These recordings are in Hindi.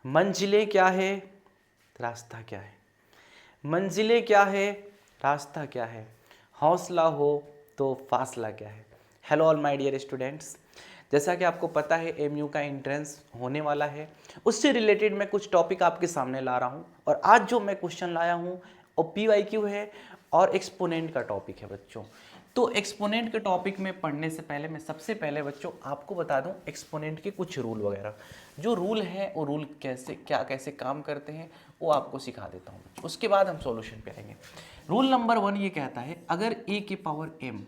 मंजिलें क्या है, रास्ता क्या है। मंजिलें क्या है, रास्ता क्या है, हौसला हो तो फासला क्या है। Hello all my dear students, जैसा कि आपको पता है एमयू का एंट्रेंस होने वाला है, उससे रिलेटेड मैं कुछ टॉपिक आपके सामने ला रहा हूं। और आज जो मैं क्वेश्चन लाया हूं वो PYQ है और एक्सपोनेंट का टॉपिक है बच्चों। तो एक्सपोनेंट के टॉपिक में पढ़ने से पहले मैं सबसे पहले बच्चों आपको बता दूं एक्सपोनेंट के कुछ रूल वगैरह। जो रूल है वो रूल कैसे काम करते हैं वो आपको सिखा देता हूँ बच्चों। उसके बाद हम सॉल्यूशन पे आएंगे। रूल नंबर 1 ये कहता है अगर a के पावर m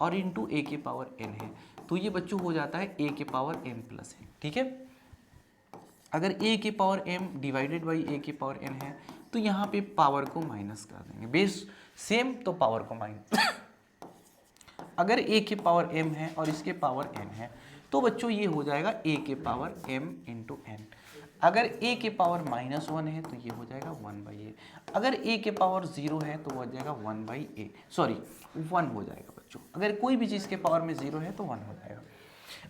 और इंटू ए के पावर n है तो ये बच्चों हो जाता है a के पावर m प्लस n। ठीक है, अगर a के power m divided by a के पावर n है तो यहाँ पे पावर को माइनस कर देंगे, बेस सेम तो पावर को माइनस अगर a के पावर m है और इसके पावर n है तो बच्चों ये हो जाएगा a के पावर m इंटू n। अगर a के पावर -1 है तो ये हो जाएगा 1/a। अगर a के पावर 0 है तो वो हो जाएगा 1/a, सॉरी 1 हो जाएगा बच्चों। अगर कोई भी चीज़ के पावर में 0 है तो 1 हो जाएगा।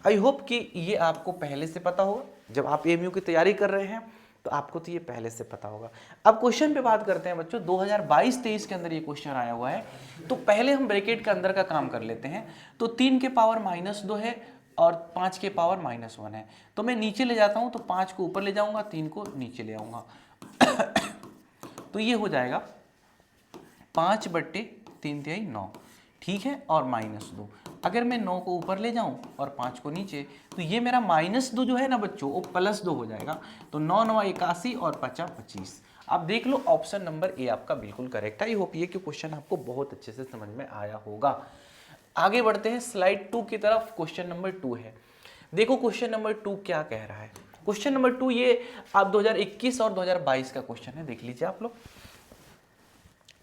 आई होप कि ये आपको पहले से पता होगा। जब आप एमयू की तैयारी कर रहे हैं तो आपको तो ये पहले से पता होगा। अब क्वेश्चन पे बात करते हैं बच्चों। 2022-23 के अंदर ये क्वेश्चन आया हुआ है, तो पहले हम ब्रैकेट के अंदर का काम कर लेते हैं। तो 3 के पावर -2 है और 5 के पावर -1 है, तो मैं नीचे ले जाता हूं तो 5 को ऊपर ले जाऊंगा, 3 को नीचे ले आऊंगा। तो ये हो जाएगा 5/3/9, ठीक है, और -2। अगर मैं 9 को ऊपर ले जाऊं और 5 को नीचे तो ये मेरा -2 जो है ना बच्चों वो +2 हो जाएगा। तो 9 9 81 और 5 25। आप देख लो ऑप्शन नंबर ए आपका बिल्कुल करेक्ट है। आई होप ये कि क्वेश्चन आपको बहुत अच्छे से समझ में आया होगा। आगे बढ़ते हैं स्लाइड 2 की तरफ। क्वेश्चन नंबर 2 है, देखो क्वेश्चन नंबर 2 क्या कह रहा है। क्वेश्चन नंबर 2 ये आप 2021 और 2022 का क्वेश्चन है, देख लीजिए आप लोग।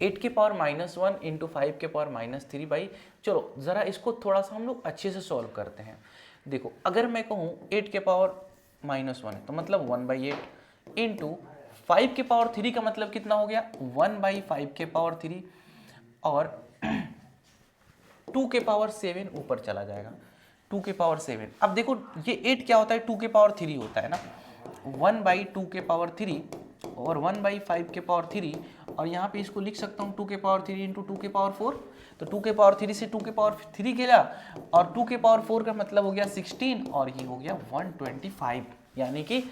8 के पावर -1 इंटू 5 के पावर -3 बाई, चलो ज़रा इसको थोड़ा सा हम लोग अच्छे से सॉल्व करते हैं। देखो अगर मैं कहूँ 8 के पावर -1 है तो मतलब 1/8 इंटू 5 के पावर 3 का मतलब कितना हो गया 1/5 के पावर 3, और 2 के पावर 7 ऊपर चला जाएगा 2 के पावर 7। अब देखो ये 8 क्या होता है 2 के पावर 3 होता है ना, 1/2 के पावर 3 और 1/5 के पावर 3, और यहाँ पे इसको लिख सकता हूँ 2 के पावर 3 इंटू 2 के पावर 4। तो 2 के पावर 3 से 2 के पावर 3 गया और 2 के पावर 4 का मतलब हो गया 16 और ये हो गया 125, यानी कि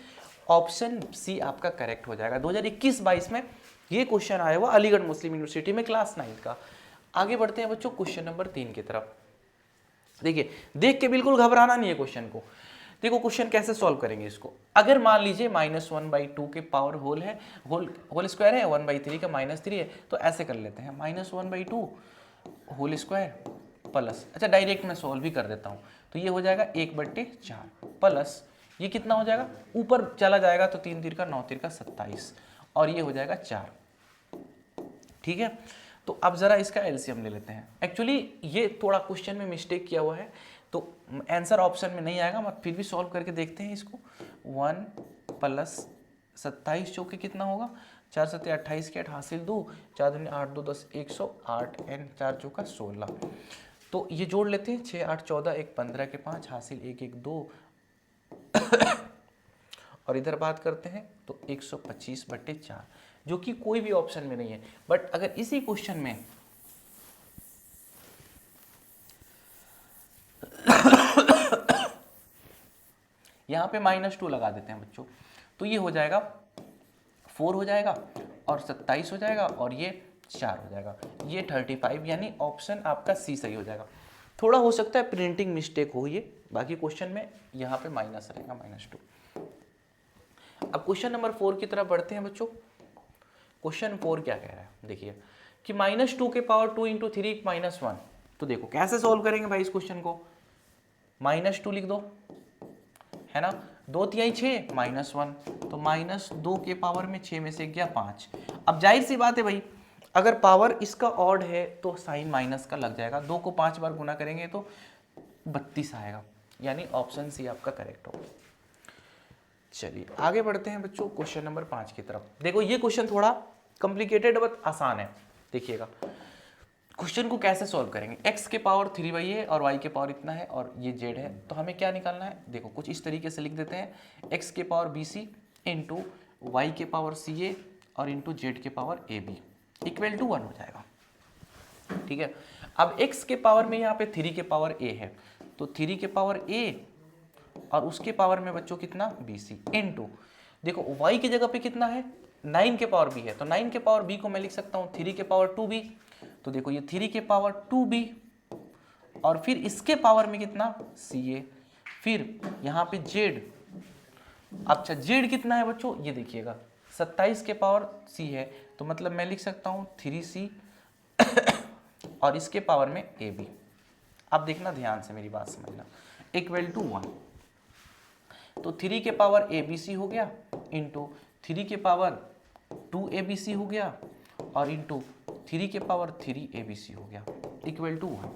ऑप्शन सी आपका करेक्ट हो जाएगा। 2021-22 में ये क्वेश्चन आया हुआ अलीगढ़ मुस्लिम यूनिवर्सिटी में क्लास 9 का। आगे बढ़ते हैं बच्चों क्वेश्चन नंबर 3 की तरफ। देखिए देख के बिल्कुल घबराना नहीं है क्वेश्चन को। देखो क्वेश्चन कैसे सॉल्व करेंगे इसको। अगर मान लीजिए -1/2 के पावर होल है, होल स्क्वायर है, 1/3 का -3 है, तो ऐसे कर लेते हैं -1/2 होल स्क्वायर प्लस, अच्छा डायरेक्ट मैं सॉल्व भी कर देता हूँ, तो ये हो जाएगा 1/4 प्लस ये कितना हो जाएगा, ऊपर चला जाएगा तो 3 3 का 9 3 का 27 और ये हो जाएगा 4। ठीक है, तो अब जरा इसका एलसीएम ले लेते हैं। एक्चुअली ये थोड़ा क्वेश्चन में मिस्टेक किया हुआ है तो आंसर ऑप्शन में नहीं आएगा, मत फिर भी सॉल्व करके देखते हैं इसको। 1 प्लस 27 चौके कितना होगा, 4 7 28 के 8 हासिल 2, 4 दूनी 8 2 10 108 एन 4 चौका 16। तो ये जोड़ लेते हैं 6 8 14 1 15 के 5 हासिल 1 1 2 और इधर बात करते हैं तो 125/4, जो कि कोई भी ऑप्शन में नहीं है। बट अगर इसी क्वेश्चन में यहाँ पे -2 लगा देते हैं बच्चों, तो ये हो जाएगा 4 हो जाएगा और 27 हो जाएगा और ये 4 हो जाएगा, ये 35, यानी ऑप्शन आपका सी सही हो जाएगा। थोड़ा हो सकता है प्रिंटिंग मिस्टेक हो ये, बाकी क्वेश्चन में यहाँ पे माइनस रहेगा -2। अब क्वेश्चन नंबर 4 की तरफ बढ़ते हैं बच्चों। क्वेश्चन 4 क्या कह रहा है, देखिए कि -2 के पावर 2 इंटू 3 -1। तो देखो कैसे सॉल्व करेंगे भाई इस क्वेश्चन को, -2 लिख दो, है ना, 2 तिहाई 6 -1, तो -2 के पावर में 6 में से गया 5। अब जाहिर सी बात है भाई, अगर पावर इसका ऑड है तो साइन माइनस का लग जाएगा, 2 को 5 बार गुना करेंगे तो 32 आएगा, यानी ऑप्शन सी आपका करेक्ट होगा। चलिए आगे बढ़ते हैं बच्चों क्वेश्चन नंबर 5 की तरफ। देखो ये क्वेश्चन थोड़ा कॉम्प्लिकेटेड बट आसान है, देखिएगा क्वेश्चन को कैसे सॉल्व करेंगे। x के पावर 3 है और y के पावर इतना है और ये z है, तो हमें क्या निकालना है, देखो कुछ इस तरीके से लिख देते हैं, x के पावर BC इंटू वाई के पावर सी ए और इंटू जेड के power A B equal to 1 हो जाएगा। ठीक है, अब x के पावर में यहाँ पे 3 के पावर a है, तो 3 के पावर a और उसके पावर में बच्चों कितना bc इनटू, देखो y की जगह पे कितना है 9 के पावर b है, तो 9 के पावर b को मैं लिख सकता हूँ 3 के पावर 2b, तो देखो ये 3 के पावर 2b और फिर इसके पावर में कितना ca, फिर यहाँ पे z, अच्छा z कितना है बच्चों ये देखिएगा 27 के पावर c है, तो मतलब मैं लिख सकता हूँ 3c और इसके पावर में ए बी। अब देखना ध्यान से मेरी बात समझना, इक्वल टू 1, तो 3 के पावर ए बी सी हो गया इंटू 3 के पावर 2 ए बी सी हो गया और इंटू 3 के पावर 3 ए बी सी हो गया इक्वल टू 1।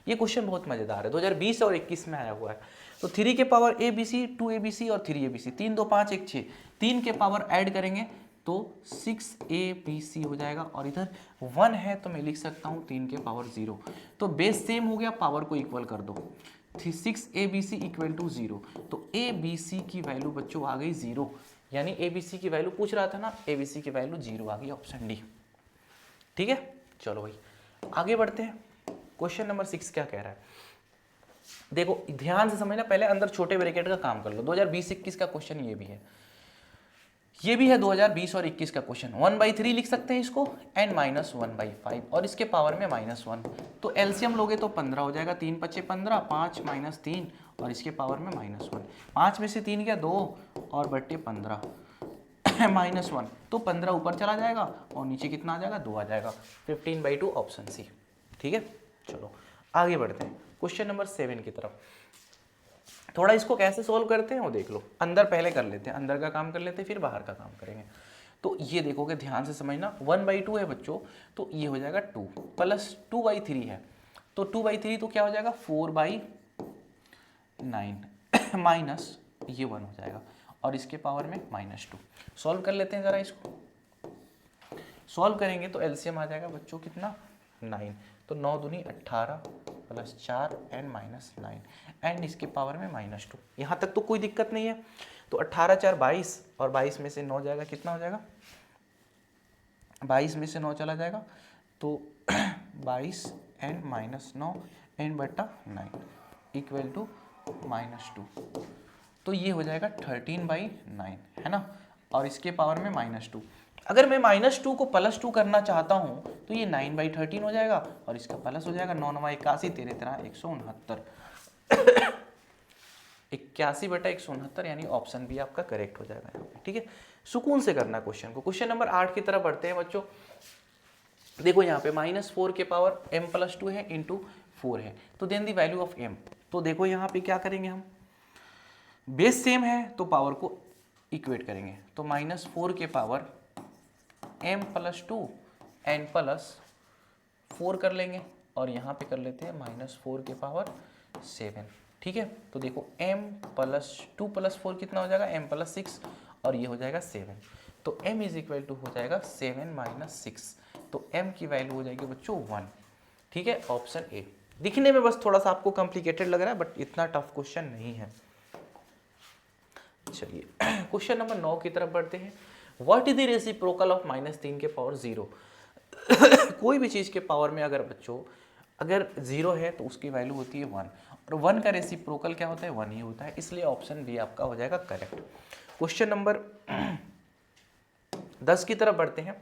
ये क्वेश्चन बहुत मजेदार है, 2020 और 21 में आया हुआ है। तो 3 के power A B C, 2 A B C और 3 ए बी सी, 3 2 5 1 6, 3 के पावर ऐड करेंगे तो 6abc हो जाएगा और इधर 1 है तो मैं लिख सकता हूँ 3 के पावर 0, तो बेस सेम हो गया, पावर को इक्वल कर दो, 6abc इक्वल टू 0, तो abc की वैल्यू बच्चों आ गई 0, यानी abc की वैल्यू पूछ रहा था ना, abc की वैल्यू 0 आ गई, ऑप्शन डी। ठीक है, चलो भाई आगे बढ़ते हैं। क्वेश्चन नंबर 6 क्या कह रहा है, देखो ध्यान से समझना, पहले अंदर छोटे ब्रैकेट का काम कर लो। 2020-21 का क्वेश्चन ये भी है, ये भी है 2020 और 21 का क्वेश्चन। 1/3 लिख सकते हैं इसको n माइनस 1/5 और इसके पावर में -1, तो एलसीएम लोगे तो 15 हो जाएगा, 3 × 5 = 15, 5 - 3 और इसके पावर में -1, 5 में से 3 गया 2 और बट्टे 15 -1, तो 15 ऊपर चला जाएगा और नीचे कितना आ जाएगा 2 आ जाएगा, 15/2 ऑप्शन सी। ठीक है, चलो आगे बढ़ते हैं क्वेश्चन नंबर 7 की तरफ। थोड़ा इसको कैसे सोल्व करते हैं वो देख लो, अंदर पहले कर लेते हैं, अंदर का काम कर लेते हैं फिर बाहर का काम करेंगे। तो ये देखोगे ध्यान से समझना, 1/2 है बच्चों, तो ये हो जाएगा 2 प्लस 2/3 है, तो 2/3 तो क्या हो जाएगा 4/9 माइनस ये 1 हो जाएगा और इसके पावर में -2। सॉल्व कर लेते हैं ज़रा इसको, सॉल्व करेंगे तो एलसीएम आ जाएगा बच्चों कितना 9, तो 9 दूनी 18 प्लस 4 n माइनस 9 एंड इसके पावर में -2। यहाँ तक तो कोई दिक्कत नहीं है, तो 18 4 22 और 22 में से 9 जाएगा, कितना हो जाएगा 22 में से 9 चला जाएगा, तो 22 n minus 9 n/9 equal to -2, तो ये हो जाएगा 13/9 है ना, और इसके पावर में -2। अगर मैं -2 को +2 करना चाहता हूँ तो ये 9/13 हो जाएगा और इसका प्लस हो जाएगा, 9 9 81, 13 169, 81/169, यानी ऑप्शन बी आपका करेक्ट हो जाएगा यहाँ पे। ठीक है, सुकून से करना क्वेश्चन को। क्वेश्चन नंबर 8 की तरफ बढ़ते हैं बच्चों। देखो यहाँ पे -4 के पावर m+2 है इंटू 4 है, तो then the value of m, तो देखो यहाँ पे क्या करेंगे हम, बेस सेम है तो पावर को इक्वेट करेंगे, तो -4 के पावर m+2 n+4 कर लेंगे और यहाँ पे कर लेते हैं -4 के पावर 7। ठीक है, तो देखो m+2 + 4 कितना हो जाएगा m+6 और ये हो जाएगा 7, तो m = हो जाएगा 7 - 6, तो m की वैल्यू हो जाएगी बच्चों 1। ठीक है, ऑप्शन ए। दिखने में बस थोड़ा सा आपको कॉम्प्लिकेटेड लग रहा है बट इतना टफ क्वेश्चन नहीं है। चलिए क्वेश्चन नंबर 9 की तरफ बढ़ते हैं। What is the reciprocal of -3 के पावर 0? कोई भी चीज़ के पावर में अगर बच्चों अगर 0 है तो उसकी वैल्यू होती है 1 और 1 का रेसिप्रोकल क्या होता है 1 ही होता है, इसलिए ऑप्शन बी आपका हो जाएगा करेक्ट। क्वेश्चन नंबर 10 की तरफ बढ़ते हैं।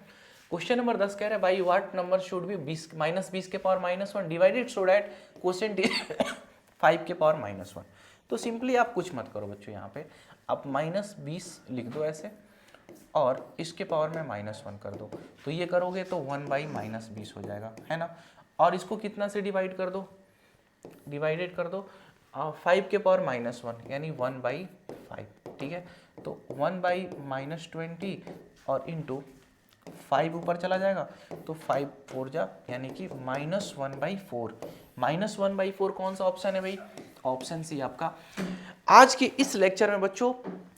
क्वेश्चन नंबर 10 कह रहा है भाई व्हाट नंबर शुड बी -20 के power -1 divided so that quotient is 5 के पावर -1। तो सिंपली आप कुछ मत करो बच्चों, यहाँ पे आप -20 लिख दो ऐसे और इसके पावर में -1 कर दो, तो ये करोगे तो 1/-20 हो जाएगा, है ना। और इसको कितना से डिवाइड कर दो, डिवाइडेड कर दो 5 के पावर -1 यानी 1/5। ठीक है, तो 1/-20 और इंटू 5 ऊपर चला जाएगा तो 5 4 जा यानी कि -1/4। -1/4 कौन सा ऑप्शन है भाई, ऑप्शन सी आपका। आज के इस लेक्चर में बच्चों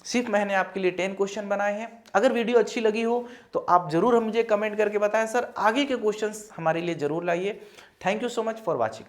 सिर्फ मैंने आपके लिए 10 क्वेश्चन बनाए हैं। अगर वीडियो अच्छी लगी हो तो आप जरूर मुझे कमेंट करके बताएं सर आगे के क्वेश्चंस हमारे लिए जरूर लाइए। Thank you so much for watching.